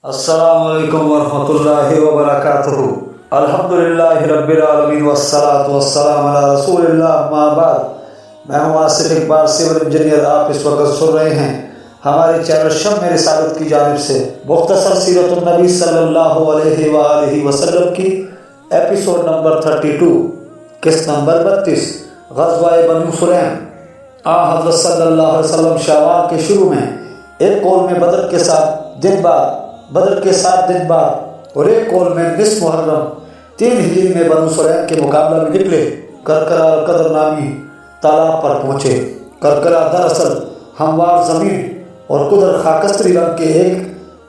السلام علیکم ورحمۃ اللہ وبرکاتہ۔ الحمدللہ رب العالمین والصلاة والسلام علی رسول اللہ، اما بعد۔ میں ہوں آصف اقبال، سول انجینئر۔ آپ اس وقت سن رہے ہیں ہمارے چینل شم رسالت کی جانب سے مختصر سیرت النبی صلی اللہ علیہ وآلہ وسلم کی ایپیسوڈ نمبر 32، قسط نمبر 32، غزوہ بنو سلیم۔ حضرت صلی اللہ علیہ وسلم شوال کے شروع میں ایک قول میں بدر کے 7 دن بعد اور ایک قول میں نصف محرم 3 ہجری میں بنو سلیم کے مقابلہ میں نکلے۔ کرکرا اور قدر نامی تالاب پر پہنچے۔ کرکرا دراصل ہموار زمین اور قدر خاکستری رنگ کے ایک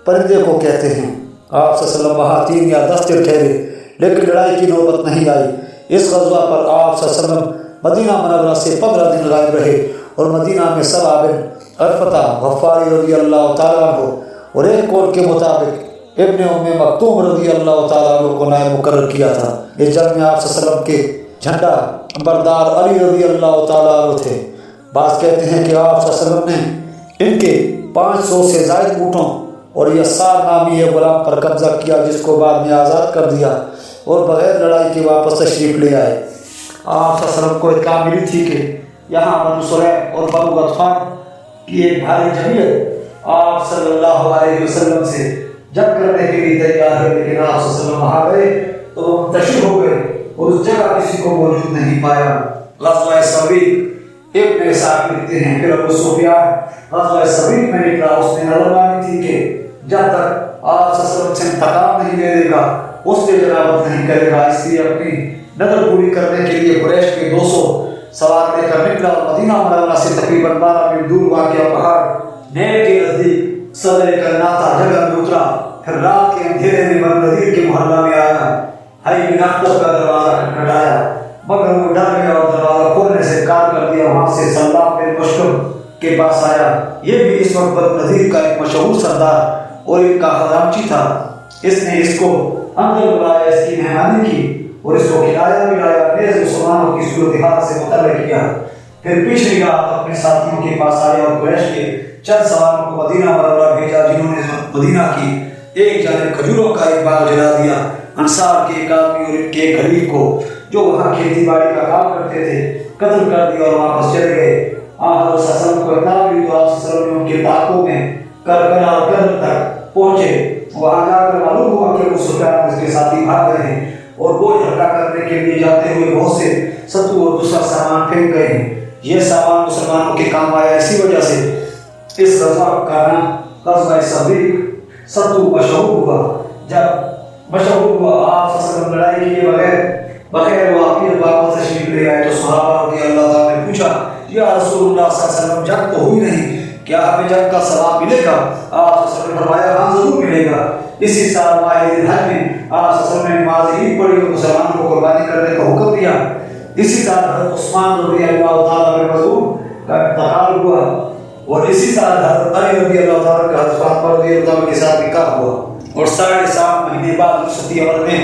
پرندے کو کہتے ہیں۔ آپ صلی اللہ علیہ وسلم وہاں 3 یا 10 دن ٹھہرے، لیکن لڑائی کی نوبت نہیں آئی۔ اس غزوہ پر آپ صلی اللہ علیہ وسلم مدینہ منورہ سے 15 دن غائب رہے اور مدینہ میں سبا بن عرفتہ غفاری رضی اللہ تعالیٰ عنہ اور ایک قول کے مطابق ابن ام مکتوم رضی اللہ تعالیٰ عنہ کو نائب مقرر کیا تھا۔ اس جنگ میں آپ صلی اللہ علیہ وسلم کے جھنڈا بردار علی رضی اللہ تعالیٰ عنہ تھے۔ بعض کہتے ہیں کہ آپ صلی اللہ علیہ وسلم نے ان کے 500 سے زائد اونٹوں اور یسار نامی ایک غلام پر قبضہ کیا، جس کو بعد میں آزاد کر دیا اور بغیر لڑائی کے واپس تشریف لے آئے۔ آپ صلی اللہ علیہ وسلم کو اطلاع ملی تھی کہ یہاں بنو سلیم اور بنو غطفان کی ایک بھاری جمعیت آپ صلی اللہ علیہ وسلم سے جنگ کرنے کے لیے تیار ہے، لیکن آپ صلی اللہ علیہ وسلم وہاں گئے تو وہ منتشر ہو گئے اور اس جگہ کسی کو موجود نہیں پایا۔ غزوہ صبیق ابن اسحاق لکھتے ہیں، پھر ابو سفیان غزوہ صبیق میں نکلا۔ اس نے نظر مانی تھی کہ جب تک آپ صلی اللہ علیہ وسلم سے انتقام نہیں لے لے گا، اس سے جنابت نہیں کرے گا۔ اس لیے اپنی نظر پوری کرنے کے لیے قریش کے 200 سوار لے کر نکلا اور مدینہ منورہ سے تقریباً 12 میل دور واقع پہاڑ نیل کے نزدیک صدر کرناتا جگہ میں اترا۔ پھر رات کے اندھیرے میں بنو نذیر کے محلہ میں آیا۔ حی بن اخطب کا دروازہ کھٹکھٹایا، مگر وہ ڈر گیا اور دروازہ کھولنے سے انکار کر دیا۔ وہاں سے سلام بن مشکم کے پاس آیا۔ یہ بھی اس وقت بنو نذیر کا ایک مشہور سردار اور ان کا خزانچی تھا۔ اس نے اس کو اندر بلایا، اس کی مہمانی کی اور اس کو کھلایا پلایا، نیز مسلمانوں کی صورتحال سے مطلع کیا۔ پھر پچھلی رات اپنے ساتھیوں کے پاس آیا اور قریش کے چند سواروں کو مدینہ منورہ بھیجا، جنہوں نے مدینہ کی ایک جانب کھجوروں کا ایک باغ جلا دیا۔ انصار کے ایک آدمی اور ان کے ایک خلیل کو جو وہاں کھیتی باڑی کا کام کرتے تھے قتل کر دیا اور واپس چلے گئے۔ حضرت صلی اللہ علیہ وسلم کو اطلاع ملی تو آپ صلی اللہ علیہ وسلم نے ان کے طاقوں میں کرکرا اور قدر تک پہنچے۔ وہاں جا کر معلوم ہوا کہ ابو سفیان اس کے ساتھی بھاگ گئے ہیں اور بوجھ ہلکا کرنے کے لیے جاتے ہوئے بہت سے ستو اور دوسرا سامان پھینک گئے ہیں۔ یہ سامان مسلمانوں کے کام آیا، اسی وجہ سے اس غزوہ کا نام غزوہ صبیق ستو مشہور ہوا۔ جب مشہور ہوا، آپ صلی اللہ علیہ وسلم لڑائی کے بغیر واقعی واپس تشریف لے آئے تو صحابہ رضی اللہ تعالیٰ نے پوچھا، یا رسول اللہ صلی اللہ علیہ وسلم جنگ تو ہوئی نہیں، کیا ہمیں جنگ کا ثواب ملے گا؟ آپ صلی اللہ علیہ وسلم نے فرمایا، ہاں ضرور ملے گا۔ اسی سال ماہ ذی الحج میں آپ صلی اللہ علیہ وسلم نے نماز عید پڑھی اور مسلمانوں کو قربانی کرنے کا حکم دیا۔ اسی سال حضرت عثمان رضی اللہ تعالیٰ بن مظعون کا انتقال ہوا اور اسی سال حضرت علی رضی اللہ تعالیٰ کا حضرت فاطمہ رضی اللہ تعالیٰ کے ساتھ نکاح ہوا اور 7.5 مہینے بعد رخصتی عمل میں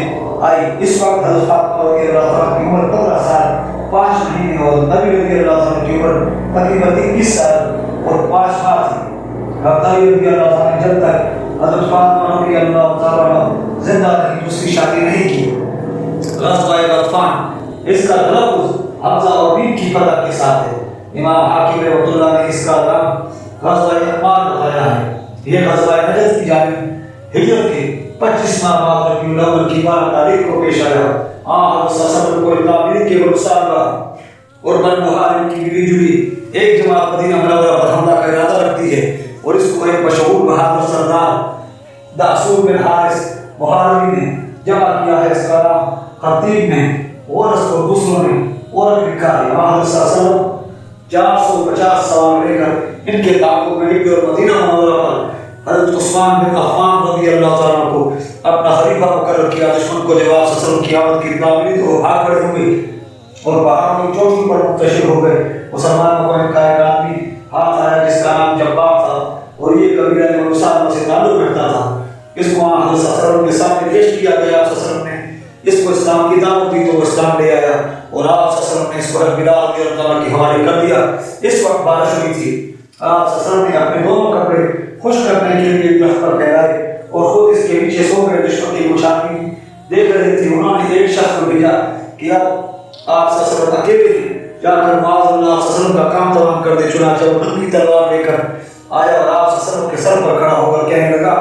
آئی۔ اس وقت حضرت فاطمہ رضی اللہ تعالیٰ کی عمر 15 سال 5 مہینے اور نبی رضی اللہ تعالیٰ کی عمر تقریباً 21 سال اور 5 ماہ تھی۔ حضرت علی رضی اللہ تعالیٰ نے جب تک حضرت فاطمہ رضی اللہ تعالیٰ زندہ رہی دوسری شادی نہیں کی۔ غزوہ غطفان اس کا تلفظ حمزہ اور میم کی فتح کے ساتھ ہے۔ امام حاکم رحمۃ اللہ نے اس کا نام غزوہ عمار بتایا ہے۔ یہ غزوہ نجد کی جانب ہجرت کے 25 ماہ بعد ربیع الاول کی 12 تاریخ کو پیش آیا۔ آپ صلی اللہ علیہ وسلم کو اطلاع ملی کہ بنو سالبہ اور بنو حارث کی ملی جلی ایک جماعت مدینہ منورہ پر حملہ کا ارادہ رکھتی ہے اور اس کو ایک مشہور بہادر سردار داسور بن حارث محاربی نے جمع کیا ہے۔ اس کا نام خطیب نے اور اس کو دوسروں نے اور لکھا ہے۔ آپ صلی اللہ علیہ وسلم 450 سوار لے کر ان کے طاقوں میں نکلے اور مدینہ منورہ پر حضرت عثمان بن عفان رضی اللہ تعالیٰ کو اپنا خلیفہ مقرر کیا۔ دشمن کو جب آپ صلی اللہ علیہ وسلم کی آمد کی اطلاع ملی تو وہ بھاگ کھڑے ہوئے اور پہاڑوں کی چوٹی پر منتشر ہو گئے۔ مسلمانوں کو ان کا ایک آدمی ہاتھ آیا جس کا نام جبار تھا اور یہ قبیلہ بنو سالبہ سے تعلق رکھتا تھا۔ اس کو حضرت صلی اللہ علیہ وسلم کے سامنے پیش کیا گیا۔ آپ صلی اللہ علیہ وسلم نے اس کو اسلام کی دعوت دی تو وہ اسلام لے آیا اور آپ صلی اللہ علیہ وسلم نے اس کو بلال رضی اللہ تعالیٰ کے حوالے کر دیا۔ اس وقت بارش ہوئی تھی۔ آپ صلی اللہ علیہ وسلم نے اپنے دونوں کپڑے خشک کرنے کے لیے درخت پر پھیلائے اور خود اس کے پیچھے سو گئے دشمن کی مچھانی دیکھ رہے تھے. انہوں نے ایک شخص کو بھیجا کہ اب آپ صلی اللہ علیہ وسلم اکیلے جا کر معاذ اللہ صلی اللہ علیہ وسلم کا کام تمام کر دے. چنانچہ وہ ننگی تلوار لے کر آیا اور آپ صلی اللہ علیہ وسلم کے سر پر کھڑا ہو کر کہنے لگا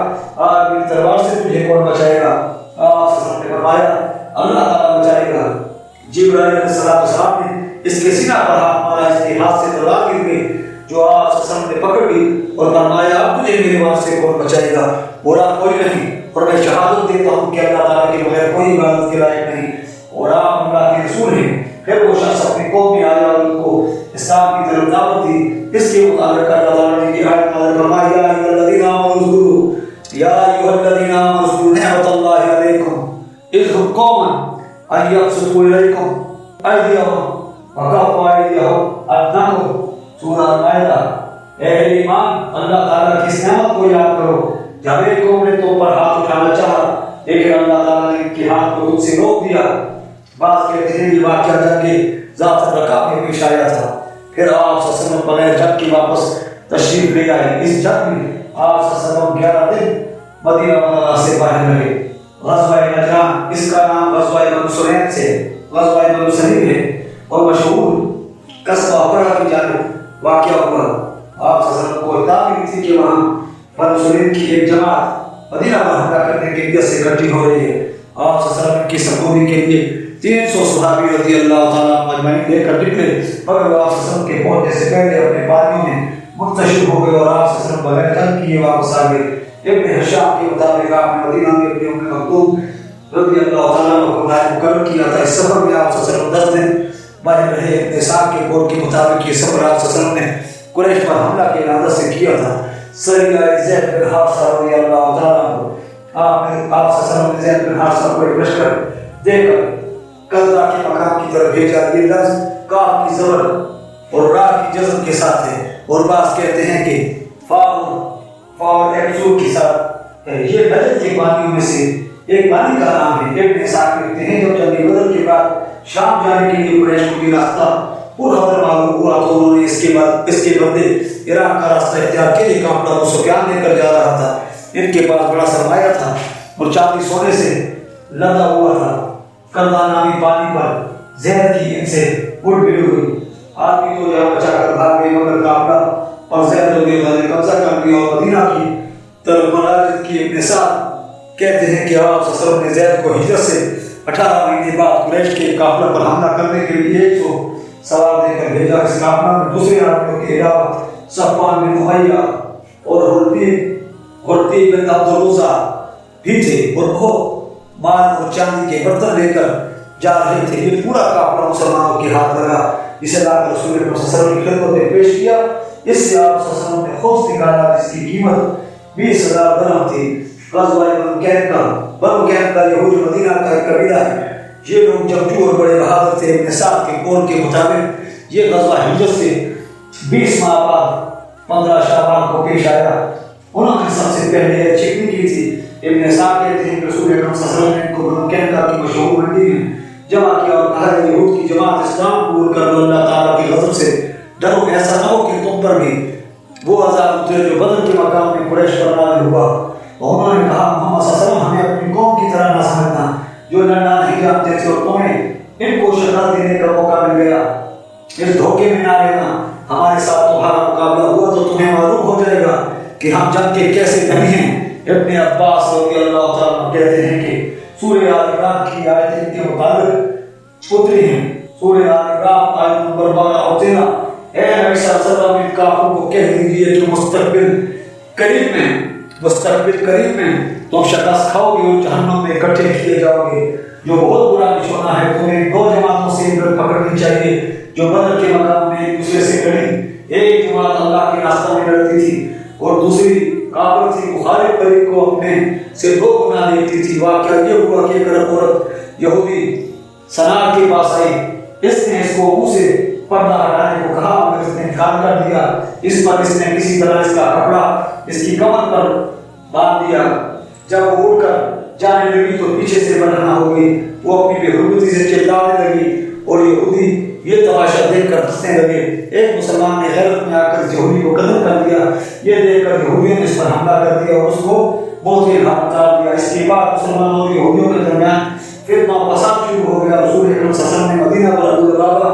آج میری تلوار سے تجھے کون بچائے گا؟ آپ صلی اللہ علیہ وسلم نے فرمایا اللہ تعالیٰ بچائے گا. جبرائیل علیہ السلام نے اس کے سینہ پر ہاتھ مارا, اس کے ہاتھ سے تلوار گر گئی جو آپ صلی اللہ علیہ وسلم نے پکڑ لی اور فرمایا اب تجھے میرے وہاں سے کون بچائے گا؟ بولا کوئی نہیں, اور میں شہادت دیتا ہوں کہ اللہ تعالیٰ کے بغیر کوئی عبادت کے لائق نہیں اور آپ اللہ کے رسول ہیں. پھر وہ شخص اپنی قوم میں آیا اور ان کو اسلام کی طرف دعوت دی. اس کے مطابق اللہ تعالیٰ نے یہ آیت نازل فرمائی یا ایھا الذین آمنوا اذکروا یا ایھا الذین آمنوا اذکروا نعمت اللہ علیکم اذ ہم قوما ان یبسطوا الیکم ایدیہم وکفوا ایدیہم عنکم. سورہ المائدہ. اے اہل ایمان, اللہ تعالیٰ کی اس نعمت کو یاد کرو جب ایک قوم نے تم پر ہاتھ اٹھانا چاہا لیکن اللہ تعالیٰ نے ان کے ہاتھ کو تم سے روک دیا. بعض کہتے ہیں یہ واقعہ جنگ ذات الرقاع میں پیش آیا تھا. پھر آپ صلی اللہ علیہ وسلم بغیر جنگ کے واپس تشریف لے آئے. اس جنگ میں آپ صلی اللہ علیہ وسلم 11 دن مدینہ منورہ سے باہر رہے. غزوہ نجران, اس کا نام غزوہ بنو سلیم سے غزوہ بنو سلیم ہے اور مشہور قصبہ برہ کی جانب واقع ہوا. آپ صلی اللہ علیہ وسلم کو اطلاع ملی تھی کہ وہاں بنو سلیم کی ایک جماعت مدینہ پر حملہ کرنے کے لیے سے اکٹھی ہو رہی ہے. آپ صلی اللہ علیہ وسلم کی سرگوشی کے لیے 300 صحابی رضی اللہ تعالیٰ مجمعین لے کر نکلے, مگر آپ صلی اللہ علیہ وسلم کے پہنچنے سے پہلے اپنے بادیوں میں منتشر ہو گئے اور آپ صلی اللہ علیہ وسلم بغیر جنگ کیے واپس آ گئے. ابن ہشام کے مطابق آپ نے مدینہ میں اپنے ام مکتوم رضی اللہ تعالیٰ کو مقرر کیا تھا. اس سفر میں آپ صلی اللہ علیہ وسلم 10 دن باہر رہے. ابن اسحاق کے قول کے مطابق یہ سفر آپ صلی اللہ علیہ وسلم نے قریش پر حملہ کے ارادے سے کیا تھا. سریہ زید بن حارثہ رضی اللہ تعالیٰ کو آپ صلی اللہ علیہ وسلم نے زید بن حارثہ کو ایک لشکر دے کر قضا کے مقام کی طرف بھیجا. یہ لفظ کاف کی زبر اور را کی جزم کے ساتھ ہے اور بعض کہتے ہیں کہ فاور ایکسو کے ساتھ ہے. یہ نجد کے بانیوں میں سے ایک بانی کا نام ہے. ابن اسحاق لکھتے ہیں جب جنگ بدر کے بعد شام جانے کے لیے قریش کو یہ راستہ پورا معلوم ہوا تو انہوں نے اس کے بدلے عراق کا راستہ اختیار کے لیے کام ابو سفیان لے کر جا رہا تھا. ان کے پاس بڑا سرمایہ تھا اور چاندی سونے سے لدا ہوا تھا. کردا نامی پانی پر زہر کی ان سے گڑ بڑی ہوئی. آدمی تو یہاں بچا کر بھاگ گئے مگر قافلہ اور زہر رضی اللہ نے قبضہ کر لیا اور مدینہ کی طرف مراجد کی. ابن سعد کہتے ہیں کہ آپ صلی اللہ علیہ وسلم نے زید کو ہجرت سے 18 مہینے بعد قریش کے قافلہ پر حملہ کرنے کے لیے 100 سوار دے کر بھیجا. اس قافلہ میں دوسرے آدمیوں کے علاوہ صفوان بن امیہ اور حرطیب بن عبد العزیٰ بھی تھے اور وہ مال اور چاندی کے برتن لے کر جا رہے تھے. یہ پورا قافلہ مسلمانوں کے ہاتھ لگا جسے لا کر رسول اللہ صلی اللہ علیہ وسلم کی خدمت میں پیش کیا. اس سے آپ صلی اللہ علیہ وسلم نے خوف نکالا جس کی قیمت 20,000 درہم تھی. غزوہ بنو کینب کا یہود مدینہ کا ایک قبیلہ ہے. یہ لوگ جنگجو اور بڑے بہادر تھے. ابن سعد کے قول کے مطابق یہ غزوہ ہجرت سے 20 ماہ بعد 15 شعبان کو پیش آیا. انہوں نے سب سے پہلے چکنی کی تھی. ابن سعد کہتے ہیں کہ رسول اللہ صلی اللہ علیہ وسلم نے ان کو بنو کینب کی مشہور منڈی میں جمع کیا اور کہا یہود کی جماعت اسلام قبول کر لو, اللہ تعالیٰ کی غضب سے ڈرو. ایسا نہ ہو کہ تم پر بھی وہ عذاب اترے جو بدر کے مقام میں قریش پر نازل ہوا. انہوں نے کہا محمد صلی اللہ علیہ وسلم ہمیں اپنی قوم کی طرح نہ سمجھنا جو لڑنا نہیں جانتے تھے اور تمہیں ان کو شکست دینے کا موقع مل گیا. اس دھوکے میں نہ رہنا. ہمارے ساتھ تمہارا مقابلہ ہوا تو تمہیں معلوم ہو جائے گا کہ ہم جنگ کے کیسے دھنی ہیں. ابن عباس رضی اللہ تعالیٰ کہتے ہیں کہ سورہ آل عمران کی آیت ان کے مطابق اتری ہیں. سورہ آل عمران آیت نمبر 12 اور 13. اے نبی صلی اللہ علیہ وسلم ان کافروں کو کہہ دیجیے کہ مستقبل قریب میں تم شکست کھاؤ گے اور جہنم میں اکٹھے کیے جاؤ گے. جو بہت برا نشانہ ہے. تمہیں 2 جماعتوں سے عبرت پکڑنی چاہیے جو بدر کے مقام میں ایک دوسرے سے لڑی. ایک جماعت اللہ کے راستہ میں لڑتی تھی اور دوسری کافر تھی. مخالف فریق کو اپنے سے 2 گنا دیتی تھی. واقعہ یہ ہوا کہ ایک عورت یہودی سنار کے پاس آئی. اس نے اس کو منہ سے پردہ ہٹانے کو کہا مگر اس نے انکار کر دیا. اس پر اس نے کسی طرح اس کا کپڑا اس کی کمر پر باندھ دیا. جب وہ اٹھ کر جانے لگی تو پیچھے سے بنانا ہو گئی. وہ اپنی بے حرمتی سے چلانے لگی اور یہودی یہ تماشا دیکھ کر ہنسنے لگے. ایک مسلمان نے غیرت میں آ کر یہودی کو قتل کر دیا. یہ دیکھ کر یہودیوں نے اس پر حملہ کر دیا اور اس کو بہت ہی حالات دیا. اس کے بعد مسلمانوں اور یہودیوں کے درمیان فتنہ و فساد شروع ہو گیا. رسول اکرم صلی اللہ علیہ وسلم نے مدینہ پر ابو لبابہ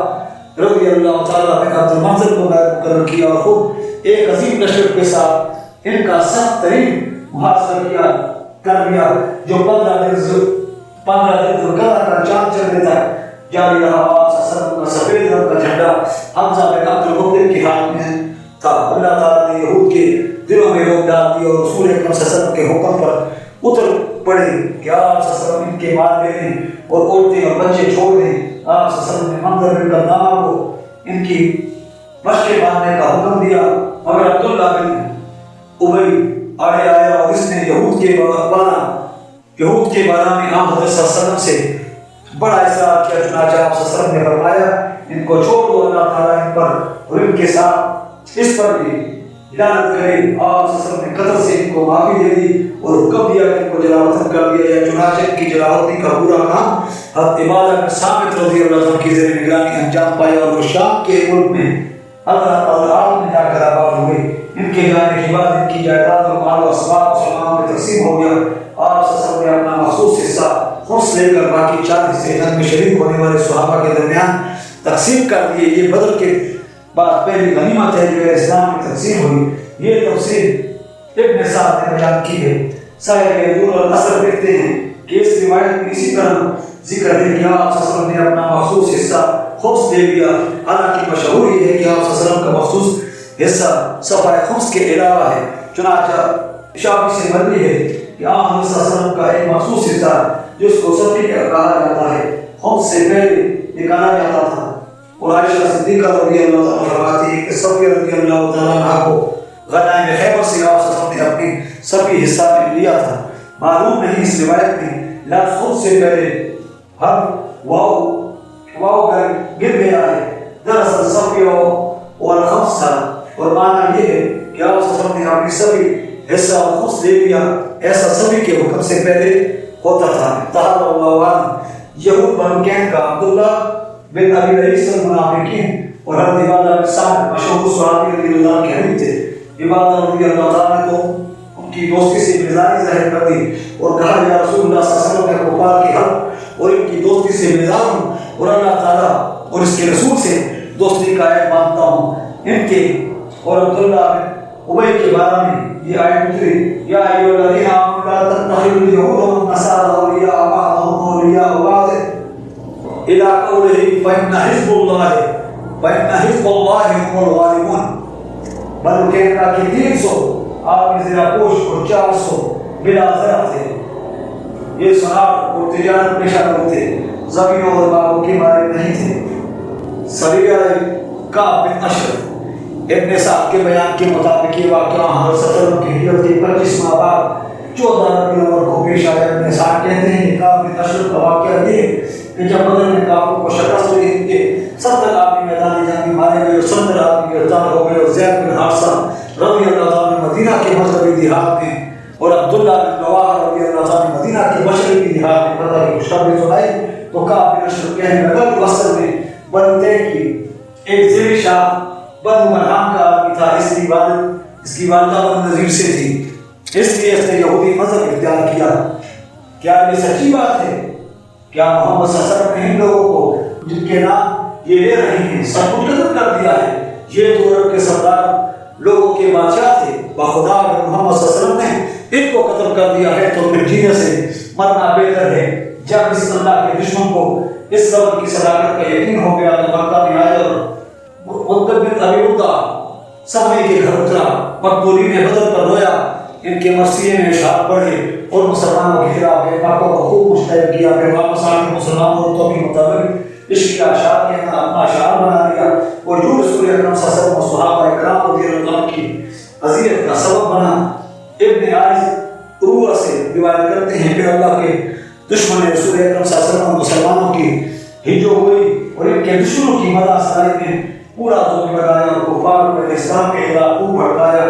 رضی اللہ تعالیٰ عنہ عبد المنظر کو مقرر کیا اور خود ایک عظیم لشکر کے ساتھ ان کا سخت ترین محاصرہ کر لیا جو 15 دن ذوالقعدہ کا چاند چڑھنے تک جاری رہا. آپ صلی اللہ علیہ وسلم کا سفید رنگ کا جھنڈا حمزہ بن عبد المطلب کے ہاتھ میں تھا. اللہ تعالیٰ نے یہود کے دلوں میں روک ڈال دی اور رسول اکرم صلی اللہ علیہ وسلم کے حکم پر اتر پڑے کہ آپ صلی اللہ علیہ وسلم ان کے مال لے لیں اور عورتیں اور بچے چھوڑ دیں. آپ صلی اللہ علیہ وسلم نے منظر بن کردامہ کو ان کی مشقیں باندھنے کا حکم دیا مگر عبداللہ بن ابی آڑے آیا اور اس نے یہود کے بارے میں آپ حضرت صلی اللہ علیہ وسلم سے بڑا اصرار کیا. چنانچہ آپ صلی اللہ علیہ وسلم نے فرمایا ان کو چھوڑ دو, اللہ تعالیٰ ان پر اور ان کے ساتھ اس پر بھی لعنت کرے. آپ صلی اللہ علیہ وسلم نے قتل سے ان کو معافی دے دی اور حکم دیا کہ ان کو جلا وطن کر دیا جائے. چنانچہ ان کی جلاوطنی کا پورا کام حضرت عبادہ بن صامت رضی اللہ عنہ کی زیر نگرانی انجام پایا اور وہ شام کے ملک میں اللہ میں جا کر آباد ہوئے. ان کے جانے کے بعد ان کی جائیداد اور مال و اسباب مسلمانوں میں تقسیم ہو گیا. آپ صلی اللہ علیہ وسلم نے اپنا مخصوص حصہ خمس لے کر باقی 4 حصے جنگ میں شریک ہونے والے صحابہ کے درمیان تقسیم کر دیے. یہ بدر کے بعد پہلی غنیمت ہے جو اسلام میں تقسیم ہوئی. یہ تفصیل ابن سعد نے بیان کی ہے. صاحب دور اور اثر دیکھتے ہیں کہ اس روایت میں اسی طرح ذکر ہے کہ آپ صلی اللہ علیہ وسلم نے اپنا مخصوص حصہ خمس دے دیا. حالانکہ مشہور یہ ہے کہ آپ صلی اللہ علیہ وسلم کا مخصوص حصہ صفحہ خمس کے علاوہ ہے. چنانچہ شافعی سے مروی ہے کہ آپ صلی اللہ علیہ وسلم کا ایک مخصوص حصہ جس کو صفی کہا جاتا ہے خمس سے پہلے نکالا جاتا تھا. اور عائشہ صدیقہ رضی اللہ عنہا فرماتی ہے کہ صفی رضی اللہ تعالیٰ عنہ کو غنائم خیبر سے آپ صلی اللہ علیہ وسلم نے اپنی صفی حصہ میں لیا تھا. معلوم نہیں اس روایت میں لفظ خود سے پہلے ہر واو گر گیا ہے. دراصل صفی اور خمس تھا اور معنی یہ ہے کہ آپ صلی اللہ علیہ وسلم نے اپنی صفی حصہ اور خمس دے دیا. ایسا صفی کے حکم سے پہلے ہوتا تھا. تعالی اللہ عنہ یہود بنو کین کا عبداللہ بن ابی رئیس المنافقین اور حضرت عبادہ بن صامت مشہور صحابی رضی اللہ عنہ کے حریف تھے. عبادہ رضی اللہ تعالیٰ نے تو ان کی دوستی سے بیزاری ظاہر کر دی اور کہا یا رسول اللہ صلی اللہ علیہ وسلم میں کفار کی حق اور ان کی دوستی سے بیزار ہوں اور اللہ تعالیٰ اور اس کے رسول سے دوستی کا عہد مانتا ہوں. ان کے اور عبداللہ بن ابی کے بارے میں یہ آیت اتری یا ایھا الذین آمنوا لا تتخذوا اليهود والنصارى اولیاء بعضهم اولیاء بعض الى قوله فإن حزب الله هم الغالبون. بنو کین کا کہ 300 آپ کی زیرہ پوش اور 400 بلا زرع تھے. یہ صنعت اور تجارت پیشہ لوگ تھے. زمینوں اور باغوں کے مالک نہیں تھے. سریہ کعب بن اشرف ابن سعد کے بیان کے مطابق یہ واقعہ حضرت صلی اللہ علیہ وسلم کی ہجرت کے 25 ماہ بعد 14 ربیع الاول کو پیش آیا. ابن سعد کہتے ہیں کہ کعب بن اشرف کا واقعہ یہ ہے کہ جب بدر میں کافروں کو شکست ہوئی ان کے 70 آدمی میدان جنگ میں مارے گئے اور 70 آدمی گرفتار ہو گئے اور زید بن حارثہ رضی اللہ تعالیٰ مدینہ کے مغربی دیہات میں اور عبداللہ بن رواحہ رضی اللہ تعالیٰ مدینہ کے مشرقی دیہات میں فتح کی خوشخبری سنائی تو کعب بن اشرف کہنے لگا کہ اصل میں بنو تیم کی ایک ذیل شاہ بنو مرحام کا آدمی تھا. اس کی والدہ بنو نذیر سے تھی, اس لیے اس نے یہودی مذہب اختیار کیا. کیا یہ سچی بات ہے؟ کیا محمد صلی اللہ علیہ وسلم نے ان لوگوں کو جن کے نام یہ لے رہے ہیں سب کو قتل کر دیا ہے؟ یہ تو عرب کے سردار لوگوں کے بادشاہ تھے. بخدا اگر محمد صلی اللہ علیہ وسلم نے ان کو قتل کر دیا ہے تو پھر جینے سے مرنا بہتر ہے. جب اس اللہ کے دشمن کو اس خبر کی صداقت کا یقین ہو گیا تو مکہ میں آئے اور عتبہ بن ابی عتبہ سامنے کے گھر اترا. مقبولی نے بدر پر رویا. ان کے مرثیے میں اشعار پڑھے اور مسلمانوں کے خلاف مکہ کو خوب مشتعل کیا. پھر واپس آ کے مسلمانوں عورتوں کے مطابق اس کی اشعار کے اپنا اشعار بنا لیا اور جو رسول اکرم صلی اللہ علیہ وسلم و صحابہ اکرام رضی اللہ عنہ کی اذیت کا سبب بنا. ابن عائض عروہ سے روایت کرتے ہیں پھر اللہ کے دشمن رسول اکرم صلی اللہ علیہ وسلم مسلمانوں کی ہجو ہوئی اور ان کے دشمنوں کی مدد سرائی میں پورا ظلم لگایا اور کفار کو اسلام کے خلاف خوب بھڑکایا.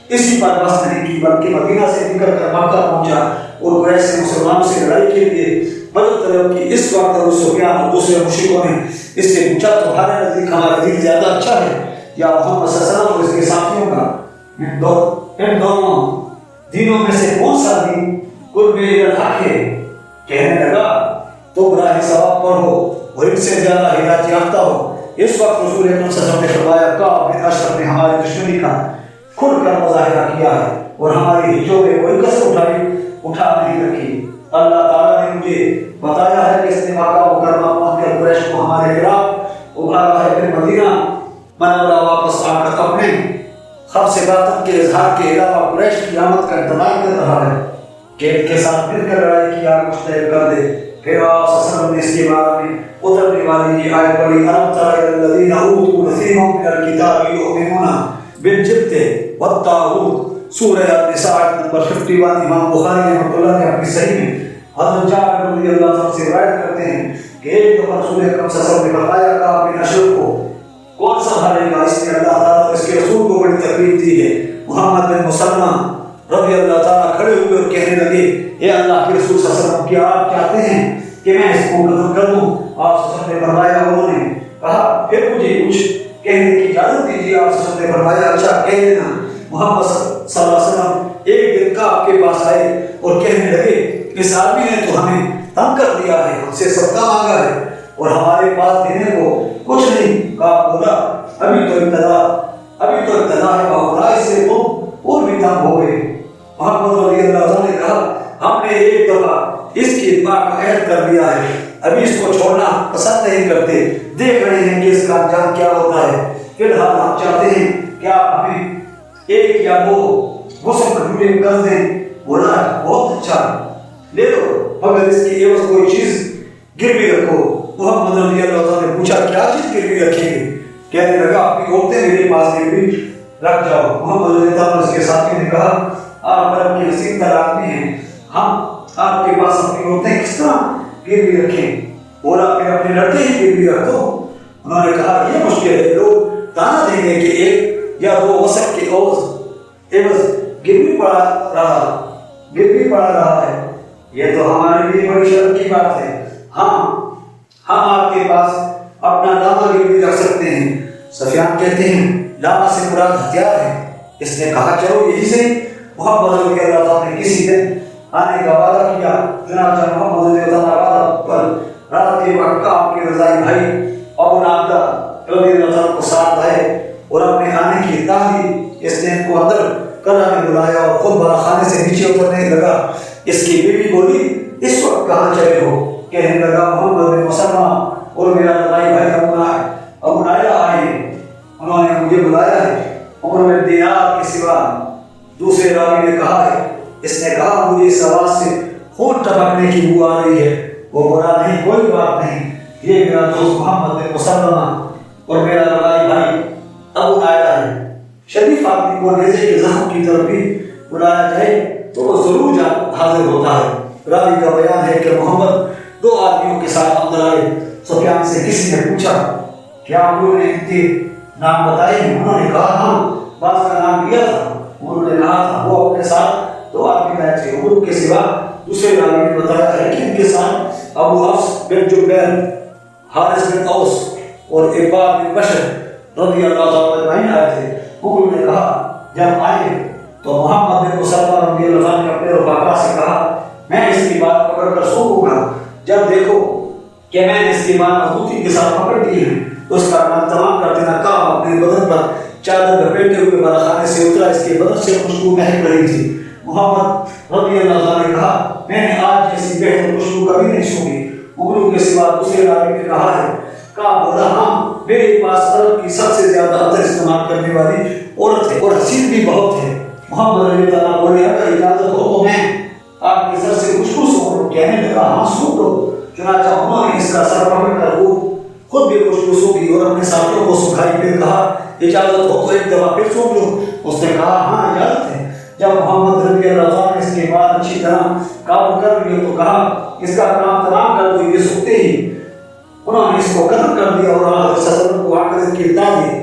اسی پر بس نہیں کی بلکہ مدینہ سے نکل کر مکہ پہنچا اور قریش سے مسلمانوں سے لڑائی کے لیے مدد طلب کی. اس وقت ابو سفیان اور دوسرے مشرکوں نے اس سے پوچھا تمہارے نزدیک ہمارا دین زیادہ اچھا ہے یا محمد صلی اللہ علیہ وسلم اور اس کے ساتھیوں کا؟ ان دونوں دینوں میں سے کون سا دین قرب الحق ہے؟ کہنے لگا تم راہ ثواب پر ہو اور ان سے زیادہ ہدایت یافتہ ہو۔ اس وقت رسول اکرم صلی اللہ علیہ وسلم نے فرمایا کعب بن اشرف نے ہماری دشمنی کا کھل کر مظاہرہ کیا ہے اور ہماری ہجوں میں کوئی کسر اٹھا نہیں رکھی۔ اللہ تعالیٰ نے مجھے بتایا ہے کہ اس نے مکہ مکرمہ پہنچ کر قریش کو ہمارے خلاف ابھارا ہے، پھر مدینہ منورہ واپس آ کر اپنے خبر سے باطن کے اظہار کے علاوہ قریش کی آمد کا انتظار کر رہا ہے کہ ان کے ساتھ مل کر لڑائی کی آگ مشتعل کر دے۔ پھر آپ صلی اللہ علیہ وسلم نے اس کے بارے میں اترنے والی یہ آیت پڑھی الم تر الی الذین اوتوا نصیبا من الکتاب یؤمنون بالجبت والطاغوت، سورہ النساء نمبر 51۔ امام بخاری رحمۃ اللہ نے اپنی صحیح میں حضرت جابر رضی اللہ عنہ سے روایت کرتے ہیں کہ ایک دفعہ رسول اکرم صلی اللہ علیہ وسلم نے فرمایا کعب بن اشرف کو کون سنبھالے گا؟ اس نے اللہ تعالیٰ اور اس کے رسول کو بڑی تکلیف دی ہے۔ محمد بن مسلمہ رضی اللہ تعالیٰ کھڑے ہوئے اور کہنے لگے اے اللہ کے رسول صلی اللہ علیہ وسلم کیا آپ چاہتے ہیں کہ میں اس کو قتل کر دوں؟ آپ صلی اللہ علیہ وسلم نے فرمایا، انہوں نے کہا پھر مجھے کچھ کہنے کی اجازت دیجیے۔ آپ صلی اللہ علیہ وسلم نے فرمایا اچھا کہہ دینا۔ محمد صلی اللہ علیہ وسلم ایک دن کعب کے پاس آئے اور کہنے لگے اس آدمی نے تو ہمیں تنگ کر دیا ہے، ہم سے صدقہ مانگا ہے اور ہمارے پاس دینے کو کچھ نہیں۔ کعب بولا ابھی تو ابتدا ہے اور اس سے تم اور بھی تنگ ہو گئے۔ محمد رضی اللہ عنہ نے کہا ہم نے ایک دفعہ اس کی اتباع کا عہد کر لیا ہے، ابھی اس کو چھوڑنا پسند نہیں کرتے، دیکھ رہے ہیں کہ اس کا انجام کیا ہوتا ہے۔ فی الحال ہم چاہتے ہیں کہ آپ ہمیں ایک یا دو غسل کھجورے کر دیں۔ بولا بہت اچھا لے لو مگر اس کی عوض کوئی چیز گروی رکھو۔ محمد رضی اللہ عنہ نے پوچھا کیا چیز گروی رکھیں گے؟ کہنے لگا اپنی عورتیں میرے پاس گروی رکھ جاؤ۔ محمد رضی اللہ عنہ اس کے ساتھی نے کہا آپ عرب کے حسین تر آدمی ہیں، ہم آپ کے پاس اپنی عورتیں کس طرح گروی رکھیں؟ بولا میں اپنے لڑکے ہی گروی رکھ دو۔ انہوں نے کہا یہ مشکل ہے، لوگ تانا دیں گے کہ ایک یا دو وسق کے عوض گروی پڑا رہا ہے، یہ تو ہمارے لیے بڑی شرم کی بات ہے۔ ہم آپ کے پاس اپنا لاما گروی رکھ سکتے ہیں۔ سفیان کہتے ہیں لاما سے مراد ہتھیار ہے۔ اس نے کہا چلو یہی سے۔ محمد رضی اللہ عنہ نے کسی دن آنے کا وعدہ کیا، چنانچہ محمد رضی اللہ عنہ پر رات کے وقت کعب کے رضائی بھائی ابو نابدہ رضی اللہ عنہ کو ساتھ آئے اور اپنے آنے کی اطلاع دی۔ اس نے ان کو اندر قلعہ میں بلایا اور خود بالا خانے سے نیچے اترنے لگا۔ اس کی بیوی بولی اس وقت کہاں چلے ہو؟ کہنے لگا محمد بن مسلمہ اور میرا رضائی بھائی ابو نائلہ آئے ہیں، انہوں نے مجھے بلایا ہے، عمر میں دینار کے سوا۔ دوسرے راوی نے کہا ہے اس نے کہا مجھے اس آواز سے خون ٹپکنے کی بو آ رہی ہے۔ وہ بولا نہیں کوئی بات نہیں، یہ میرا دوست محمد بن مسلمہ اور میرا رضائی بھائی ابو نائلہ ہے۔ شریف آدمی کو نیزے کے زخم کی طرف بھی بلایا جائے تو وہ ضرور حاضر ہوتا ہے۔ راوی کا بیان ہے کہ محمد دو آدمیوں کے ساتھ اندر آئے۔ سفیان سے کسی نے پوچھا کیا آپ لوگوں نے ان کے نام بتائے ہیں؟ انہوں نے کہا ہاں بعض کا نام لیا تھا۔ انہوں نے کہا تھا وہ اپنے ساتھ دو آدمی بیٹھے، ان کے سوا دوسرے راوی نے بتایا ہے کہ ان کے ساتھ ابو حفص بن جبیر، حارث بن اوس اور عباد بن بشر رضی اللہ تعالیٰ عنہ آئے تھے۔ انہوں نے کہا جب آئے تو محمد بن مسلمہ رضی اللہ عنہ نے اپنے رفقا سے کہا میں اس کی بات پکڑ کر سونپوں گا، جب دیکھو کہ میں نے اس کی بات مضبوطی کے ساتھ پکڑ لی ہے تو اس کا کام تمام کر دینا۔ کعب اپنے بدن پر چادر لپیٹے ہوئے بالا خانے سے اترا، اس کے بدن سے خوشبو مہک رہی تھی۔ محمد رضی اللہ عنہ نے کہا میں نے آج جیسی بہتر خوشبو کبھی نہیں سونی۔ عمروں کے سوا دوسرے راوی نے کہا ہے کعب بولا ہاں میرے پاس عرب کی سب سے زیادہ عطر استعمال کرنے والی عورت ہے اور حسین بھی بہت ہے۔ محمد رضی اللہ عنہ بولے اگر اجازت ہو تو میں آپ کی سر سے خوشبو سونپ لوں۔ کہنے لگا ہاں سونپ لو۔ چنانچہ انہوں نے اس کا سر پکڑ کر وہ خود بھی خوشبو سونپی اور اپنے ساتھیوں کو سکھائی، پھر کہا اجازت ہو تو ایک دفعہ پھر سونپ لو۔ اس نے کہا ہاں اجازت ہے۔ جب محمد رضی اللہ عنہ نے اس کے بعد اچھی طرح قابو کر لیا تو کہا اس کا کام تمام کر دو۔ یہ سوکھتے ہی انہوں نے اس کو قتل کر دیا اور حضرت صلی اللہ علیہ وسلم کو آ کر اس کی اطلاع دی۔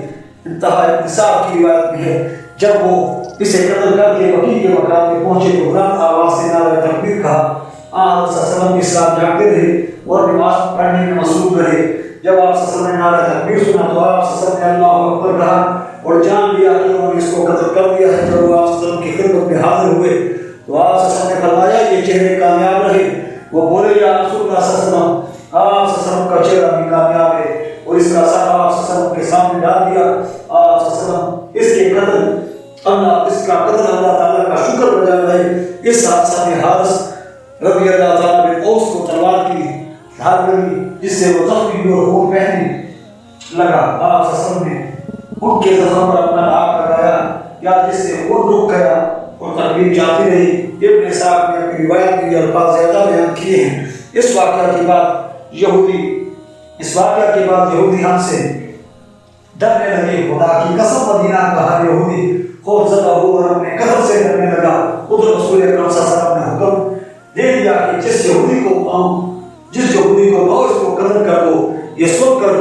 انتہا انتصاب کی روایت میں ہے جب وہ اسے قتل کر کے وکیل کے مقام میں پہنچے تو بلند آواز سے نعرہ تکبیر کہا۔ آپ صلی اللہ علیہ وسلم کے ساتھ جاگتے رہے اور نماز پڑھنے میں مصروف رہے۔ جب آپ صلی اللہ علیہ وسلم نے نعرہ تکبیر سنا تو آپ صلی اللہ علیہ وسلم نے اللہ اکبر کہا اور جان لیا کہ انہوں نے اس کو قتل کر دیا ہے۔ جب وہ آپ صلی اللہ علیہ وسلم کی خدمت میں حاضر ہوئے قدر اللہ تعالیٰ کا شکر بجا رہے۔ اس حادثہ میں حارث رضی اللہ تعالیٰ نے اوس کو تلوار کی دھار لگی جس سے وہ زخمی اور خون بہنے لگا۔ آپ وسلم نے ان کے زخم پر اپنا ہاتھ لگایا یا جس سے خون رک گیا اور تکلیف جاتی رہی۔ ابن اسحاق نے اپنی روایت میں یہ الفاظ زیادہ بیان کیے ہیں۔ اس واقعہ کے بعد یہودی ہم سے ڈرنے لگے۔ خدا کی قسم مدینہ کا ہر یہودی خوف زدہ ہو اور اپنے قدر سے ڈرنے لگا۔ ادھر رسول اکرم صلی اللہ علیہ وسلم نے حکم دے دیا کہ جس یہودی کو پاؤ اس کو قتل کر دو۔ یہ سن کر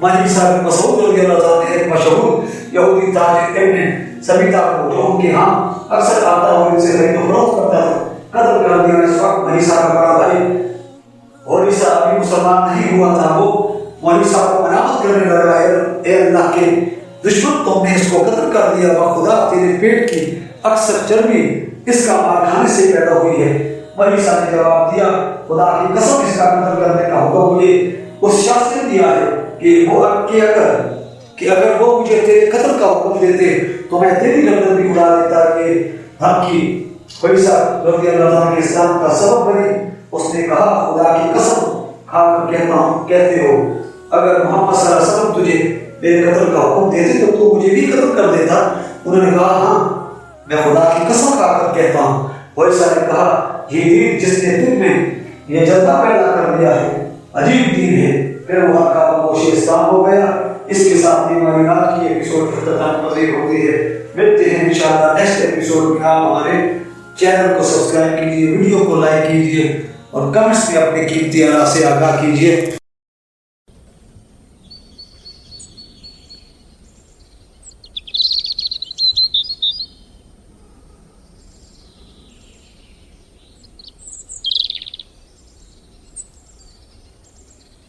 ماہی صاحب مسعود رضی اللہ تعالیٰ نے ایک مشہور یہودی تاجر ابن سبیتا کو جو ان کے ہاں اکثر آتا اور ان سے خرید و فروخت کرتا تھا قتل کر دیا۔ اس وقت ماہی صاحب کا بڑا بھائی اور عیسیٰ ابھی مسلمان نہیں ہوا تھا، وہ مولوی صاحب کو ملامت کرنے لگا، اے اللہ کے دشمن تم نے اس کو قتل کر دیا، بخدا تیرے پیٹ کی اکثر چربی اس کا مار کھانے سے پیدا ہوئی ہے۔ مولوی صاحب نے جواب دیا، خدا کی قسم اس کا قتل کرنے کا حکم مجھے اس شخص نے دیا ہے کہ اگر وہ مجھے تیرے قتل کا حکم دیتے تو میں تیری گردن بھی اڑا دیتا کہ دھمکی مولوی صاحب رضی اللہ تعالیٰ کے اسلام کا سبب بنی۔ اس نے کہا، خدا کی قسم کھا کر کہتے ہو اگر محمد صلی اللہ علیہ وسلم تجھے میرے قتل کا حکم دیتے تو تو مجھے بھی قتل کر دیتا۔ انہوں نے کہا، ہاں میں خدا کی قسم کھا کر کہتا ہوں۔ مولوی صاحب نے کہا، یہ دین جس نے تم میں یہ جذبہ پیدا کر دیا ہے عجیب دین ہے۔ پھر وہ کا خاموشی اسلام ہو گیا۔ اس کے ساتھ یہ معلومات کی ایپیسوڈ اختتام پذیر ہوتی ہے۔ ملتے ہیں انشاءاللہ نیکسٹ ایپیسوڈ میں۔ آپ ہمارے چینل کو سبسکرائب کیجیے، ویڈیو کو لائک کیجیے اور کمنٹس میں اپنے قیمتی آراء سے آگاہ کیجیے۔